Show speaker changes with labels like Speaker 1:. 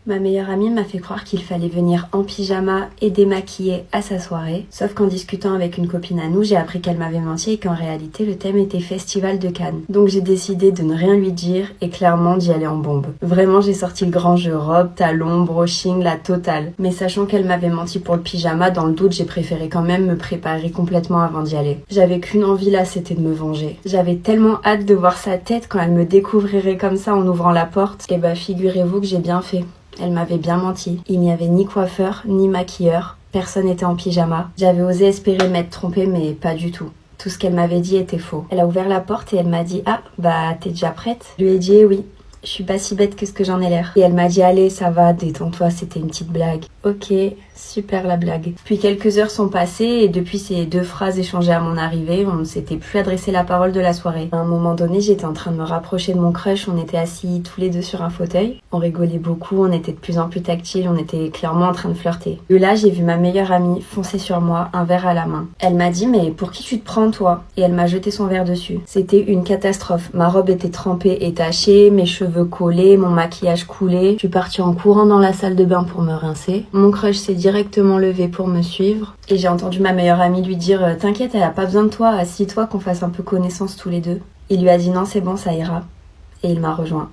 Speaker 1: Ma meilleure amie m'a fait croire qu'il fallait venir en pyjama et démaquillée à sa soirée. Sauf qu'en discutant avec une copine à nous, j'ai appris qu'elle m'avait menti et qu'en réalité le thème était Festival de Cannes. Donc j'ai décidé de ne rien lui dire et clairement d'y aller en bombe. Vraiment j'ai sorti le grand jeu, robe, talons, brushing, la totale. Mais sachant qu'elle m'avait menti pour le pyjama, dans le doute j'ai préféré quand même me préparer complètement avant d'y aller. J'avais qu'une envie là, c'était de me venger. J'avais tellement hâte de voir sa tête quand elle me découvrirait comme ça en ouvrant la porte. Et bah figurez-vous que j'ai bien fait. Elle m'avait bien menti. Il n'y avait ni coiffeur, ni maquilleur. Personne n'était en pyjama. J'avais osé espérer m'être trompée, mais pas du tout. Tout ce qu'elle m'avait dit était faux. Elle a ouvert la porte et elle m'a dit « Ah, bah t'es déjà prête ?» Je lui ai dit « Oui, je suis pas si bête que ce que j'en ai l'air. » Et elle m'a dit « Allez, ça va, détends-toi, c'était une petite blague. » Ok, super la blague. Puis quelques heures sont passées et depuis ces 2 phrases échangées à mon arrivée, on ne s'était plus adressé la parole de la soirée. À un moment donné, j'étais en train de me rapprocher de mon crush, on était assis tous les deux sur un fauteuil. On rigolait beaucoup, on était de plus en plus tactiles, on était clairement en train de flirter. Et là, j'ai vu ma meilleure amie foncer sur moi, un verre à la main. Elle m'a dit « Mais pour qui tu te prends toi ?» Et elle m'a jeté son verre dessus. C'était une catastrophe. Ma robe était trempée et tachée, mes cheveux collés, mon maquillage coulé. Je suis partie en courant dans la salle de bain pour me rincer. Mon crush s'est directement levé pour me suivre. Et j'ai entendu ma meilleure amie lui dire « T'inquiète, elle a pas besoin de toi, assis-toi qu'on fasse un peu connaissance tous les deux. » Il lui a dit « Non, c'est bon, ça ira. » Et il m'a rejoint.